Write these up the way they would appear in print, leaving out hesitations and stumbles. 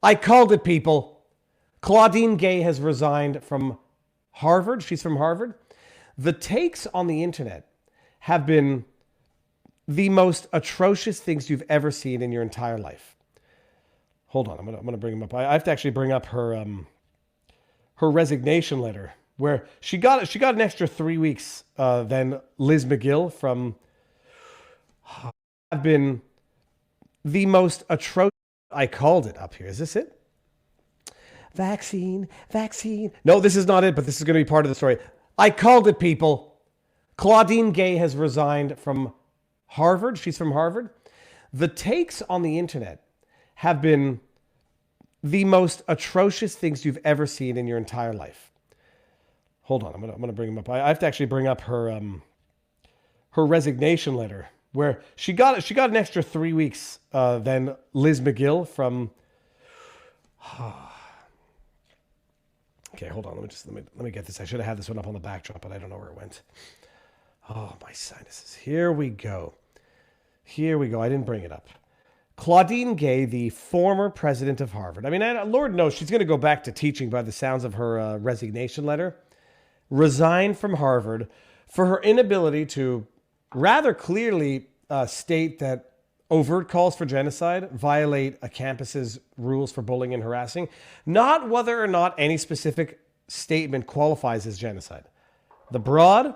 I called it, people. Claudine Gay has resigned from Harvard. She's from Harvard. The takes on the internet have been the most atrocious things you've ever seen in your entire life. Hold on, I'm gonna bring them up. I have to actually bring up her resignation letter, where she got an extra 3 weeks than Liz McGill from. Have been the most atrocious. I called it up here. Is this it? Vaccine. No, this is not it, but this is going to be part of the story. I called it, people. Claudine Gay has resigned from Harvard. She's from Harvard. The takes on the internet have been the most atrocious things you've ever seen in your entire life. Hold on, I'm gonna bring them up. I have to actually bring up her resignation letter, where she got an extra 3 weeks than Liz McGill from. Okay, hold on. Let me get this. I should have had this one up on the backdrop, but I don't know where it went. Oh, my sinuses. Here we go. I didn't bring it up. Claudine Gay, the former president of Harvard. I mean, Lord knows she's going to go back to teaching by the sounds of her resignation letter. Resigned from Harvard for her inability to rather clearly state that overt calls for genocide violate a campus's rules for bullying and harassing, not whether or not any specific statement qualifies as genocide. The broad,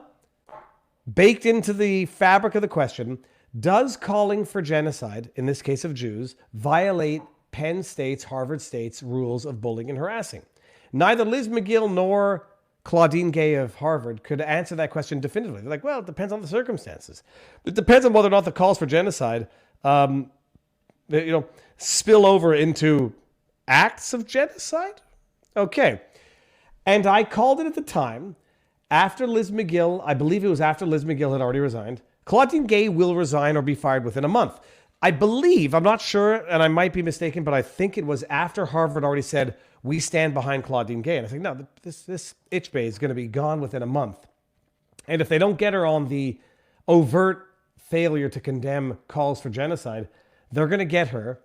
baked into the fabric of the question, does calling for genocide, in this case of Jews, violate Penn State's, Harvard State's rules of bullying and harassing? Neither Liz McGill nor Claudine Gay of Harvard could answer that question definitively. They're like, well, it depends on the circumstances. It depends on whether or not the calls for genocide, spill over into acts of genocide. Okay. And I called it at the time, after Liz McGill, I believe it was after Liz McGill had already resigned. Claudine Gay will resign or be fired within a month. I believe, I'm not sure, and I might be mistaken, but I think it was after Harvard already said, we stand behind Claudine Gay. And I think, no, this itch-bay is going to be gone within a month. And if they don't get her on the overt failure to condemn calls for genocide, they're going to get her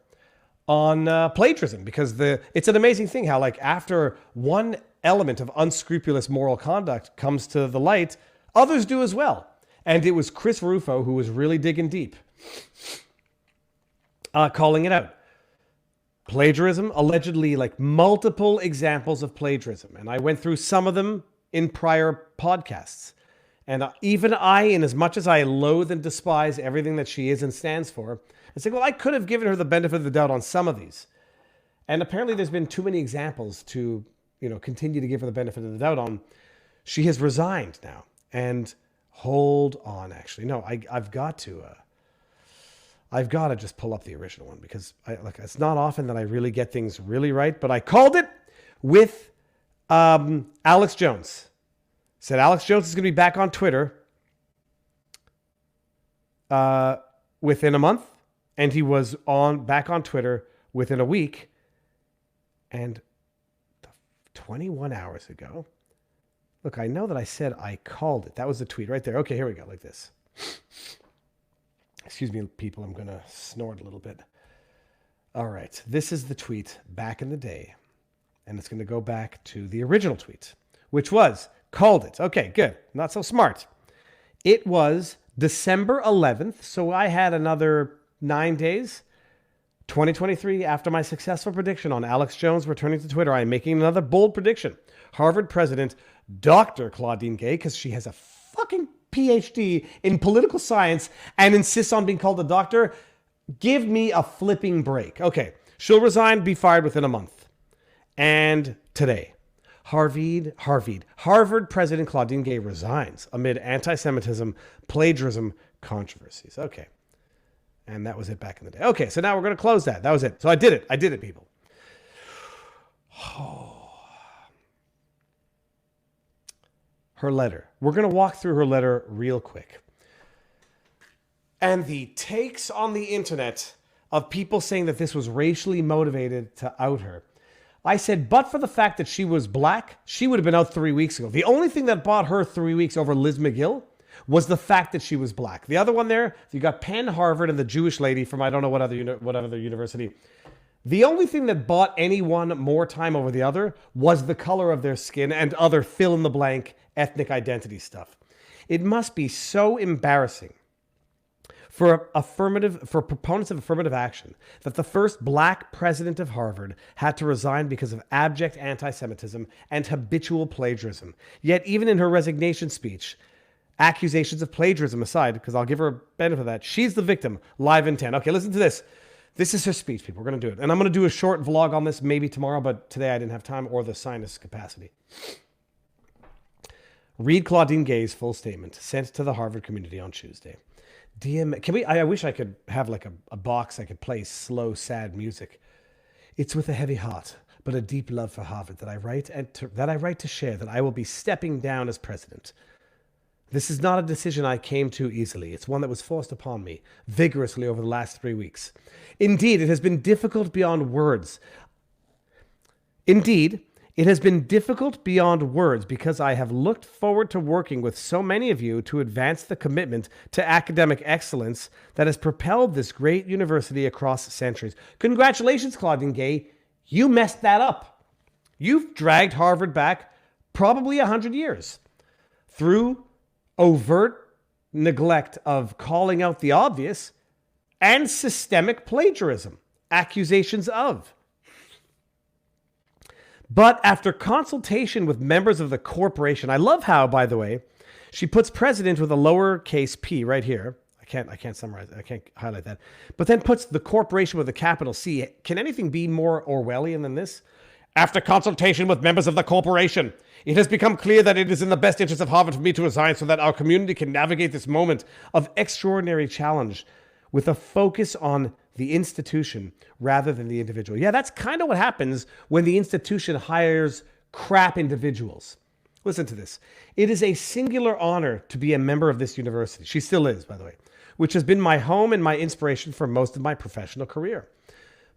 on plagiarism, because it's an amazing thing how, like, after one element of unscrupulous moral conduct comes to the light, others do as well. And it was Chris Rufo who was really digging deep, calling it out. Plagiarism, allegedly, like multiple examples of plagiarism. And I went through some of them in prior podcasts. And even I, in as much as I loathe and despise everything that she is and stands for, I say, well, I could have given her the benefit of the doubt on some of these. And apparently there's been too many examples to, continue to give her the benefit of the doubt on. She has resigned now. And hold on, actually. No, I've got to just pull up the original one, because it's not often that I really get things really right, but I called it with Alex Jones. Said Alex Jones is going to be back on Twitter within a month, and he was back on Twitter within a week, and 21 hours ago. Look, I know that I said I called it. That was the tweet right there. Okay, here we go, like this. Excuse me, people, I'm going to snort a little bit. All right, this is the tweet back in the day, and it's going to go back to the original tweet, which was, called it. Okay, good. Not so smart. It was December 11th, so I had another 9 days. 2023, after my successful prediction on Alex Jones returning to Twitter, I am making another bold prediction. Harvard president, Dr. Claudine Gay, because she has a fucking PhD in political science and insists on being called a doctor. Give me a flipping break. Okay, she'll resign, be fired within a month. And today, Harvard president Claudine Gay resigns amid anti-Semitism, plagiarism controversies. Okay. And that was it back in the day. Okay, so now we're going to close that. That was it. So I did it, people. Oh. Her letter. We're going to walk through her letter real quick. And the takes on the internet of people saying that this was racially motivated to out her. I said, but for the fact that she was black, she would have been out 3 weeks ago. The only thing that bought her 3 weeks over Liz McGill was the fact that she was black. The other one there, you got Penn, Harvard, and the Jewish lady from I don't know what other university. The only thing that bought anyone more time over the other was the color of their skin and other fill-in-the-blank ethnic identity stuff. It must be so embarrassing for proponents of affirmative action that the first black president of Harvard had to resign because of abject anti-Semitism and habitual plagiarism. Yet even in her resignation speech, accusations of plagiarism aside, because I'll give her a benefit of that, she's the victim, live in 10. Okay, listen to this. This is her speech, people. We're going to do it. And I'm going to do a short vlog on this maybe tomorrow, but today I didn't have time or the sinus capacity. Read Claudine Gay's full statement sent to the Harvard community on Tuesday. I wish I could have like a box I could play slow, sad music. It's with a heavy heart, but a deep love for Harvard that I write to share that I will be stepping down as president. This is not a decision I came to easily. It's one that was forced upon me vigorously over the last 3 weeks. Indeed, it has been difficult beyond words. Because I have looked forward to working with so many of you to advance the commitment to academic excellence that has propelled this great university across centuries. Congratulations, Claudine Gay. You messed that up. You've dragged Harvard back probably 100 years through overt neglect of calling out the obvious and systemic plagiarism, accusations of. But after consultation with members of the corporation, I love how, by the way, she puts president with a lowercase p right here. I can't summarize it. I can't highlight that. But then puts the corporation with a capital C. Can anything be more Orwellian than this? After consultation with members of the corporation, it has become clear that it is in the best interest of Harvard for me to resign so that our community can navigate this moment of extraordinary challenge with a focus on the institution rather than the individual. Yeah, that's kind of what happens when the institution hires crap individuals. Listen to this. It is a singular honor to be a member of this university. She still is, by the way, which has been my home and my inspiration for most of my professional career.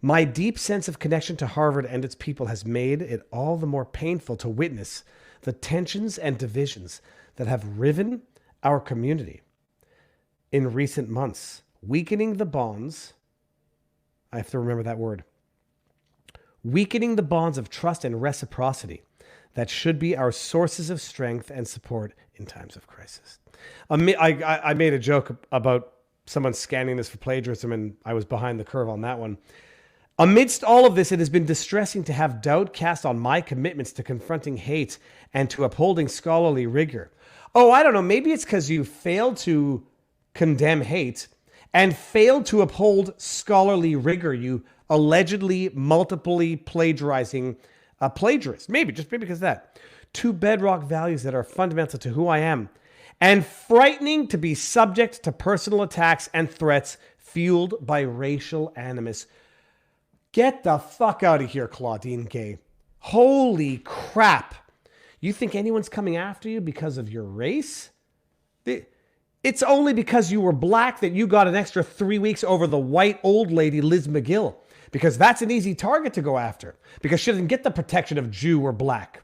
My deep sense of connection to Harvard and its people has made it all the more painful to witness the tensions and divisions that have riven our community in recent months, weakening the bonds. I have to remember that word. Weakening the bonds of trust and reciprocity that should be our sources of strength and support in times of crisis. I made a joke about someone scanning this for plagiarism, and I was behind the curve on that one. Amidst all of this, it has been distressing to have doubt cast on my commitments to confronting hate and to upholding scholarly rigor. Oh, I don't know. Maybe it's because you failed to condemn hate and failed to uphold scholarly rigor, you allegedly multiply plagiarizing plagiarist. Maybe because of that. Two bedrock values that are fundamental to who I am and frightening to be subject to personal attacks and threats fueled by racial animus. Get the fuck out of here, Claudine Gay. Holy crap. You think anyone's coming after you because of your race? It's only because you were black that you got an extra 3 weeks over the white old lady, Liz McGill, because that's an easy target to go after because she doesn't get the protection of Jew or black.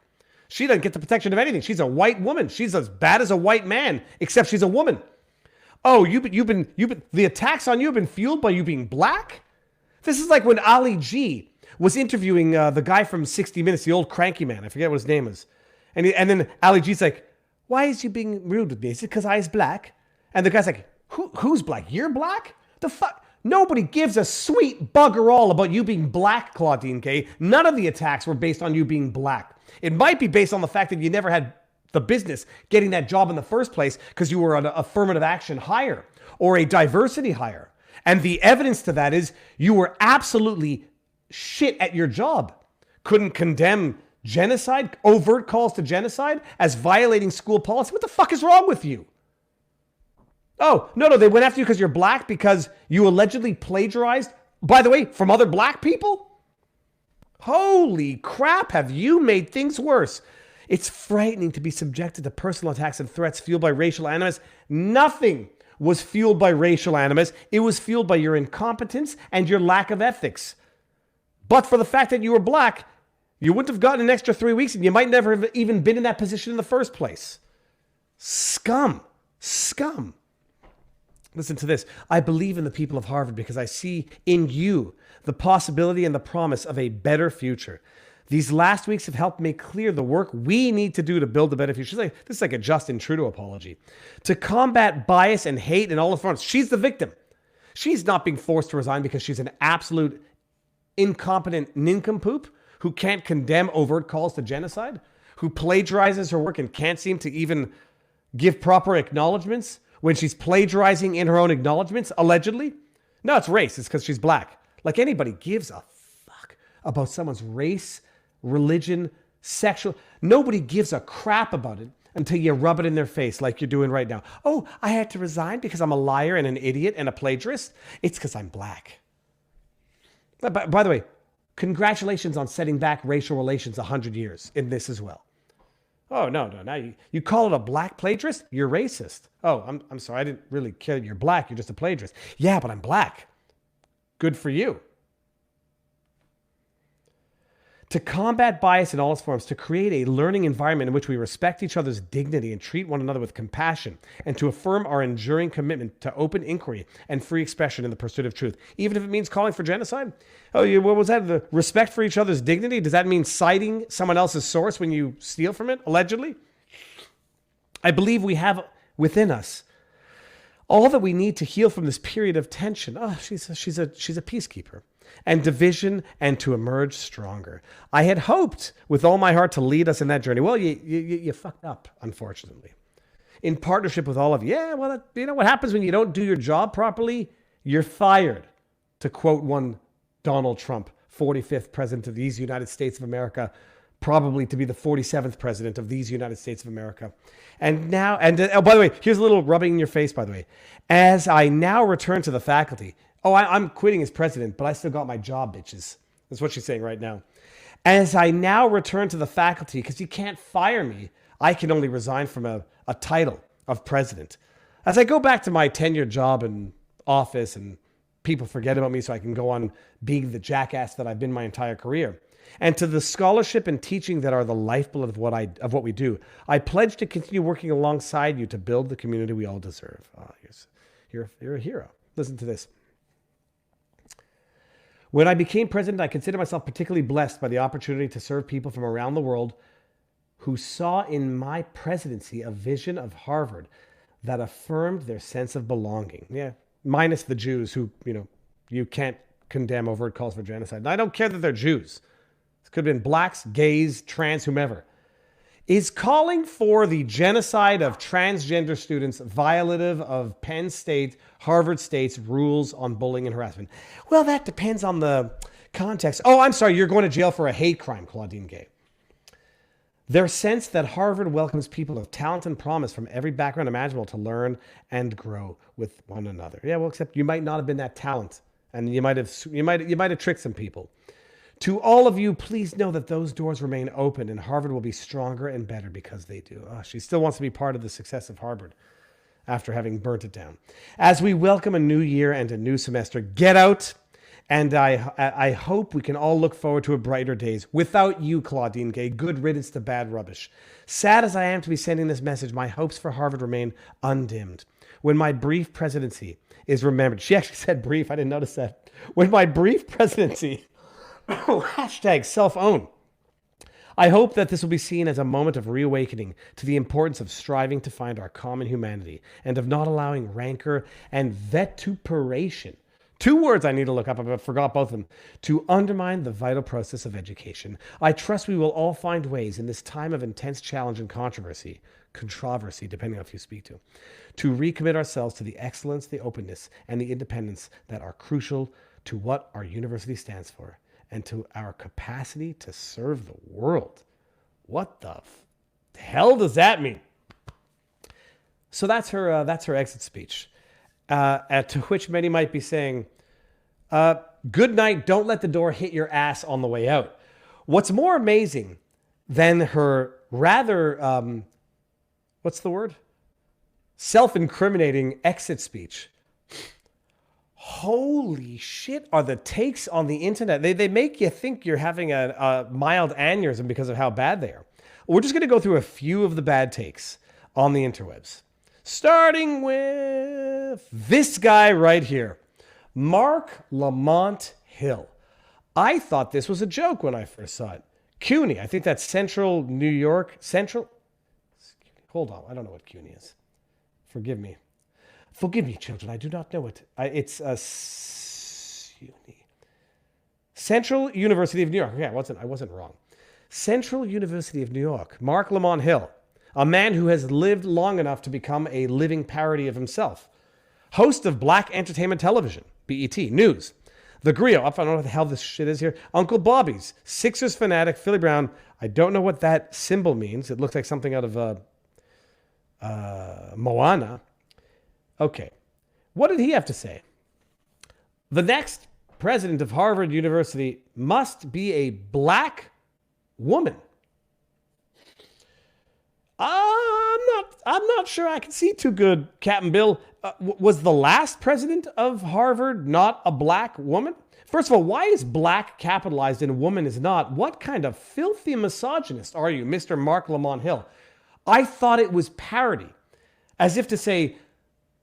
She doesn't get the protection of anything. She's a white woman. She's as bad as a white man, except she's a woman. Oh, the attacks on you have been fueled by you being black? This is like when Ali G was interviewing the guy from 60 Minutes, the old cranky man. I forget what his name is. And then Ali G's like, why is you being rude with me? Is it because I is black? And the guy's like, who's black? You're black? The fuck? Nobody gives a sweet bugger all about you being black, Claudine Gay. None of the attacks were based on you being black. It might be based on the fact that you never had the business getting that job in the first place because you were an affirmative action hire or a diversity hire. And the evidence to that is you were absolutely shit at your job. Couldn't condemn genocide, overt calls to genocide as violating school policy. What the fuck is wrong with you? Oh, no, they went after you because you're black because you allegedly plagiarized, by the way, from other black people? Holy crap, have you made things worse? It's frightening to be subjected to personal attacks and threats fueled by racial animus. Nothing was fueled by racial animus. It was fueled by your incompetence and your lack of ethics. But for the fact that you were black, you wouldn't have gotten an extra 3 weeks and you might never have even been in that position in the first place. Scum. Listen to this. I believe in the people of Harvard because I see in you the possibility and the promise of a better future. These last weeks have helped make clear the work we need to do to build a better future. This is like a Justin Trudeau apology. To combat bias and hate in all the fronts. She's the victim. She's not being forced to resign because she's an absolute incompetent nincompoop who can't condemn overt calls to genocide, who plagiarizes her work and can't seem to even give proper acknowledgments when she's plagiarizing in her own acknowledgments, allegedly. No, it's race. It's because she's black. Like anybody gives a fuck about someone's race, religion, sexual. Nobody gives a crap about it until you rub it in their face like you're doing right now. Oh, I had to resign because I'm a liar and an idiot and a plagiarist. It's because I'm black. By the way, congratulations on setting back racial relations 100 years in this as well. Oh, no. Now you call it a black plagiarist? You're racist. Oh, I'm sorry. I didn't really care that you're black. You're just a plagiarist. Yeah, but I'm black. Good for you. To combat bias in all its forms, to create a learning environment in which we respect each other's dignity and treat one another with compassion, and to affirm our enduring commitment to open inquiry and free expression in the pursuit of truth, even if it means calling for genocide. Oh, what was that? The respect for each other's dignity? Does that mean citing someone else's source when you steal from it, allegedly? I believe we have within us all that we need to heal from this period of tension. Oh, she's a peacekeeper. And division, and to emerge stronger. I had hoped with all my heart to lead us in that journey. Well, you fucked up, unfortunately. In partnership with all of you. Yeah, well, you know what happens when you don't do your job properly? You're fired, to quote one Donald Trump, 45th president of these United States of America, probably to be the 47th president of these United States of America. And now, oh, by the way, here's a little rubbing in your face, by the way. As I now return to the faculty, I'm quitting as president, but I still got my job, bitches. That's what she's saying right now. As I now return to the faculty, because you can't fire me, I can only resign from a title of president. As I go back to my tenured job in office and people forget about me so I can go on being the jackass that I've been my entire career. And to the scholarship and teaching that are the lifeblood of what we do, I pledge to continue working alongside you to build the community we all deserve. You're a hero. Listen to this. When I became president, I considered myself particularly blessed by the opportunity to serve people from around the world who saw in my presidency a vision of Harvard that affirmed their sense of belonging. Yeah, minus the Jews who, you can't condemn overt calls for genocide. And I don't care that they're Jews. It could have been blacks, gays, trans, whomever. Is calling for the genocide of transgender students violative of Penn State, Harvard State's rules on bullying and harassment? Well, that depends on the context. Oh, I'm sorry, you're going to jail for a hate crime, Claudine Gay. Their sense that Harvard welcomes people of talent and promise from every background imaginable to learn and grow with one another. Yeah, well, except you might not have been that talent, and you might have tricked some people. To all of you, please know that those doors remain open and Harvard will be stronger and better because they do. Oh, she still wants to be part of the success of Harvard after having burnt it down. As we welcome a new year and a new semester, get out. And I hope we can all look forward to a brighter days. Without you, Claudine Gay, good riddance to bad rubbish. Sad as I am to be sending this message, my hopes for Harvard remain undimmed. When my brief presidency is remembered, she actually said brief, I didn't notice that. When my brief presidency... hashtag self-own. I hope that this will be seen as a moment of reawakening to the importance of striving to find our common humanity and of not allowing rancor and vituperation, 2 words I need to look up, I forgot both of them, to undermine the vital process of education. I trust we will all find ways in this time of intense challenge and controversy, depending on who you speak to recommit ourselves to the excellence, the openness, and the independence that are crucial to what our university stands for, and to our capacity to serve the world. What the hell does that mean? So that's her exit speech, to which many might be saying, good night, don't let the door hit your ass on the way out. What's more amazing than her rather, self-incriminating exit speech, holy shit, are the takes on the internet. They make you think you're having a mild aneurysm because of how bad they are. We're just going to go through a few of the bad takes on the interwebs. Starting with this guy right here, Mark Lamont Hill. I thought this was a joke when I first saw it. CUNY, I think that's Central New York. Central? Hold on, I don't know what CUNY is. Forgive me. Forgive me, children, I do not know it. It's a CUNY. Central University of New York. Yeah, I wasn't wrong. Central University of New York. Mark Lamont Hill, a man who has lived long enough to become a living parody of himself. Host of Black Entertainment Television, BET, News, The Griot, I don't know what the hell this shit is here, Uncle Bobby's, Sixers fanatic, Philly Brown. I don't know what that symbol means. It looks like something out of Moana. Okay. What did he have to say? The next president of Harvard University must be a black woman. I'm not sure I can see too good, Captain Bill. Was the last president of Harvard not a black woman? First of all, why is black capitalized and woman is not? What kind of filthy misogynist are you, Mr. Mark Lamont Hill? I thought it was parody. As if to say,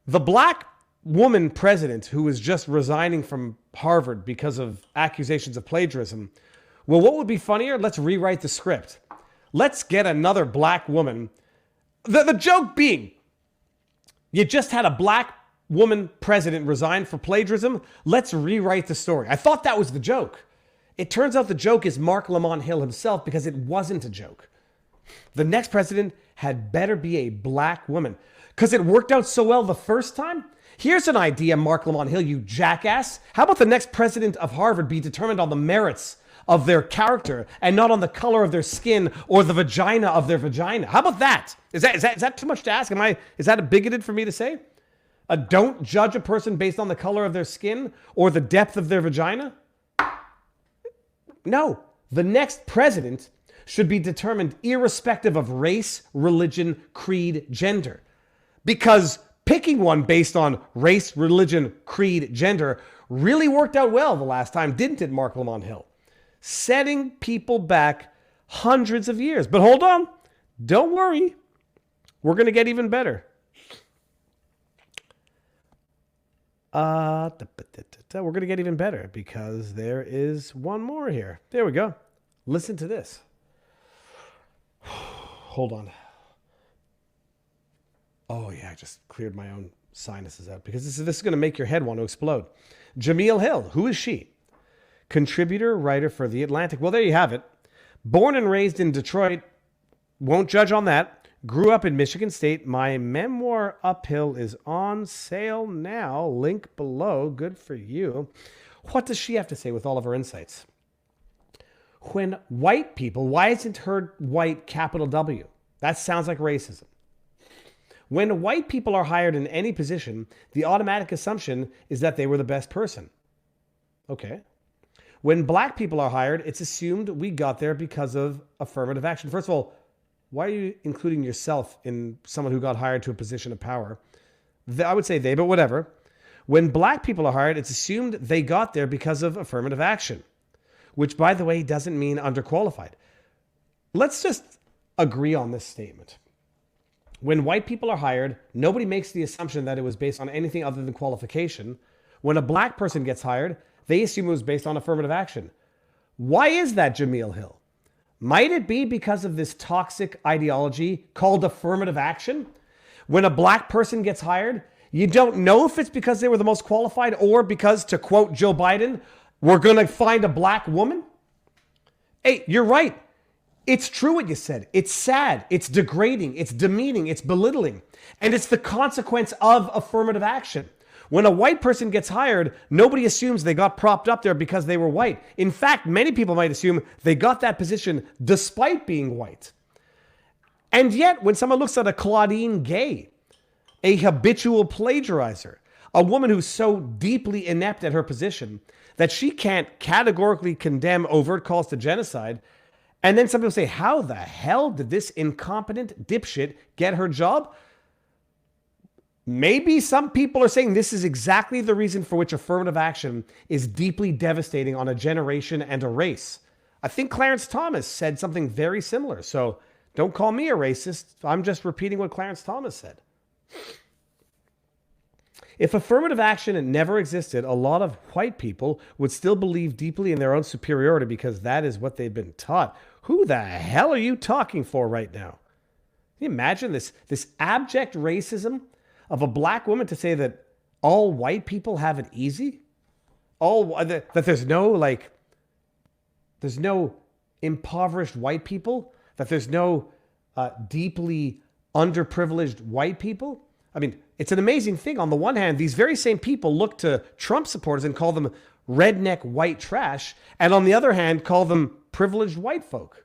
the black woman president who is just resigning from Harvard because of accusations of plagiarism. Well, what would be funnier? Let's rewrite the script. Let's get another black woman. The joke being, you just had a black woman president resign for plagiarism. Let's rewrite the story. I thought that was the joke. It turns out the joke is Mark Lamont Hill himself because it wasn't a joke. The next president had better be a black woman because it worked out so well the first time. Here's an idea, Mark Lamont Hill, you jackass. How about the next president of Harvard be determined on the merits of their character and not on the color of their skin or the vagina of their vagina? How about that? Is that too much to ask? Is that bigoted for me to say? Don't judge a person based on the color of their skin or the depth of their vagina? No. The next president should be determined irrespective of race, religion, creed, gender. Because picking one based on race, religion, creed, gender really worked out well the last time, didn't it, Mark Lamont Hill? Setting people back hundreds of years. But hold on. Don't worry. We're going to get even better. We're going to get even better because there is one more here. There we go. Listen to this. Hold on. Oh, yeah, I just cleared my own sinuses out because this is going to make your head want to explode. Jemele Hill, who is she? Contributor, writer for The Atlantic. Well, there you have it. Born and raised in Detroit. Won't judge on that. Grew up in Michigan State. My memoir, Uphill, is on sale now. Link below. Good for you. What does she have to say with all of her insights? When white people, why isn't her white capital W? That sounds like racism. When white people are hired in any position, the automatic assumption is that they were the best person. Okay. When black people are hired, it's assumed we got there because of affirmative action. First of all, why are you including yourself in someone who got hired to a position of power? I would say they, but whatever. When black people are hired, it's assumed they got there because of affirmative action, which, by the way, doesn't mean underqualified. Let's just agree on this statement. When white people are hired, nobody makes the assumption that it was based on anything other than qualification. When a black person gets hired, they assume it was based on affirmative action. Why is that, Jemele Hill? Might it be because of this toxic ideology called affirmative action? When a black person gets hired, you don't know if it's because they were the most qualified or because, to quote Joe Biden, we're going to find a black woman? Hey, you're right. It's true what you said. It's sad. It's degrading. It's demeaning. It's belittling. And it's the consequence of affirmative action. When a white person gets hired, nobody assumes they got propped up there because they were white. In fact, many people might assume they got that position despite being white. And yet, when someone looks at a Claudine Gay, a habitual plagiarizer, a woman who's so deeply inept at her position that she can't categorically condemn overt calls to genocide, and then some people say, how the hell did this incompetent dipshit get her job? Maybe some people are saying this is exactly the reason for which affirmative action is deeply devastating on a generation and a race. I think Clarence Thomas said something very similar. So don't call me a racist. I'm just repeating what Clarence Thomas said. If affirmative action never existed, a lot of white people would still believe deeply in their own superiority because that is what they've been taught. Who the hell are you talking for right now? Can you imagine this abject racism of a black woman to say that all white people have it easy? That there's no impoverished white people? That there's no deeply underprivileged white people? I mean, it's an amazing thing. On the one hand, these very same people look to Trump supporters and call them redneck white trash, and on the other hand, call them privileged white folk.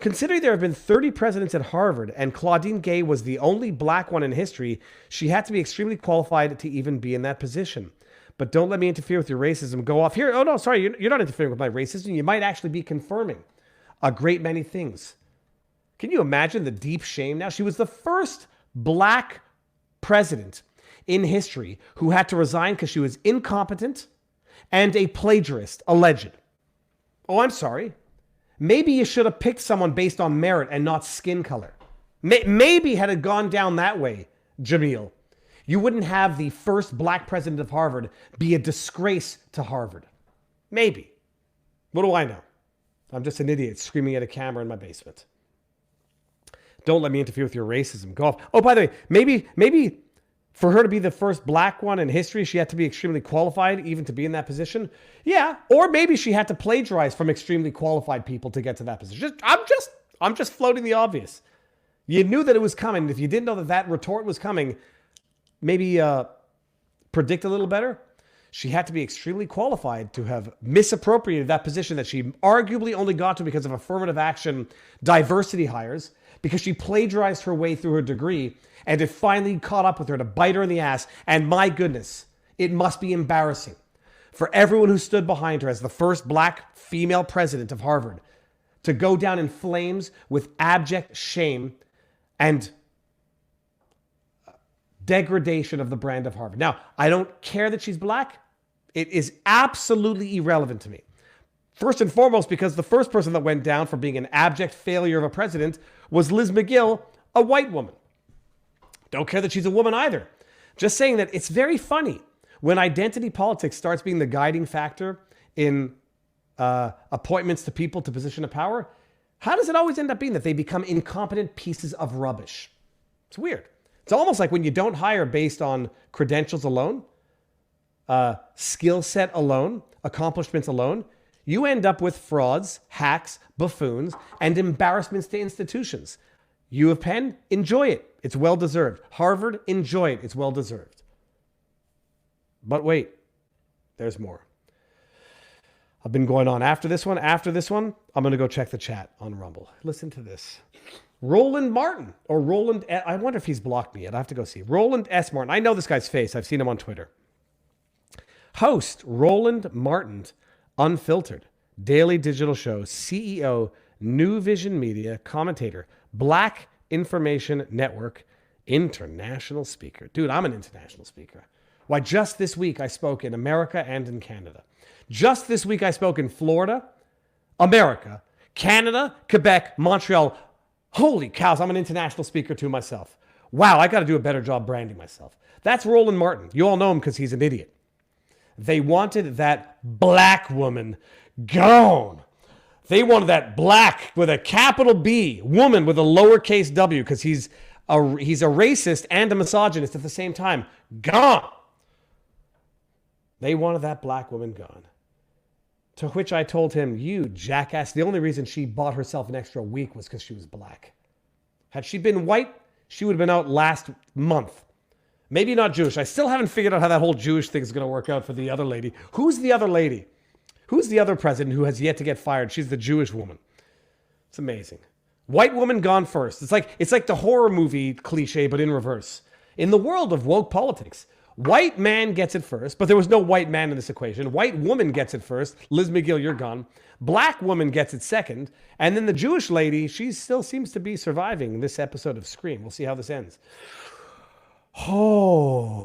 Considering there have been 30 presidents at Harvard and Claudine Gay was the only black one in history, she had to be extremely qualified to even be in that position. But don't let me interfere with your racism. Go off here. Oh, no, sorry. You're not interfering with my racism. You might actually be confirming a great many things. Can you imagine the deep shame now? She was the first black president in history who had to resign because she was incompetent and a plagiarist, alleged. Oh, I'm sorry. Maybe you should have picked someone based on merit and not skin color. Maybe had it gone down that way, Jamil, you wouldn't have the first black president of Harvard be a disgrace to Harvard. Maybe. What do I know? I'm just an idiot screaming at a camera in my basement. Don't let me interfere with your racism. Go off. Oh, by the way, maybe for her to be the first black one in history, she had to be extremely qualified even to be in that position. Yeah. Or maybe she had to plagiarize from extremely qualified people to get to that position. I'm just floating the obvious. You knew that it was coming. If you didn't know that retort was coming, maybe predict a little better. She had to be extremely qualified to have misappropriated that position that she arguably only got to because of affirmative action diversity hires, because she plagiarized her way through her degree, and it finally caught up with her to bite her in the ass. And my goodness, it must be embarrassing for everyone who stood behind her as the first black female president of Harvard to go down in flames with abject shame and degradation of the brand of Harvard. Now, I don't care that she's black. It is absolutely irrelevant to me. First and foremost, because the first person that went down for being an abject failure of a president was Liz McGill, a white woman. Don't care that she's a woman either. Just saying that it's very funny when identity politics starts being the guiding factor in appointments to people to position of power. How does it always end up being that they become incompetent pieces of rubbish? It's weird. It's almost like when you don't hire based on credentials alone, skill set alone, accomplishments alone, you end up with frauds, hacks, buffoons, and embarrassments to institutions. U of Penn, enjoy it. It's well-deserved. Harvard, enjoy it. It's well-deserved. But wait, there's more. I've been going on after this one. After this one, I'm going to go check the chat on Rumble. Listen to this. Roland Martin, or Roland, I wonder if he's blocked me yet. I have to go see. Roland S. Martin. I know this guy's face. I've seen him on Twitter. Host Roland Martin, Unfiltered, daily digital show, CEO, New Vision Media, commentator, Black Information Network, international speaker. Dude, I'm an international speaker. Why, just this week I spoke in America and in Canada. Just this week I spoke in Florida, America, Canada, Quebec, Montreal. Holy cows, I'm an international speaker too myself. Wow, I got to do a better job branding myself. That's Roland Martin. You all know him because he's an idiot. They wanted that black woman gone. They wanted that black with a capital B woman with a lowercase w because he's a racist and a misogynist at the same time. Gone. They wanted that black woman gone. To which I told him, you jackass, the only reason she bought herself an extra week was because she was black. Had she been white, she would have been out last month. Maybe not Jewish. I still haven't figured out how that whole Jewish thing is going to work out for the other lady. Who's the other lady? Who's the other president who has yet to get fired? She's the Jewish woman. It's amazing. White woman gone first. It's like the horror movie cliche, but in reverse. In the world of woke politics, white man gets it first, but there was no white man in this equation. White woman gets it first. Liz McGill, you're gone. Black woman gets it second. And then the Jewish lady, she still seems to be surviving this episode of Scream. We'll see how this ends. Oh.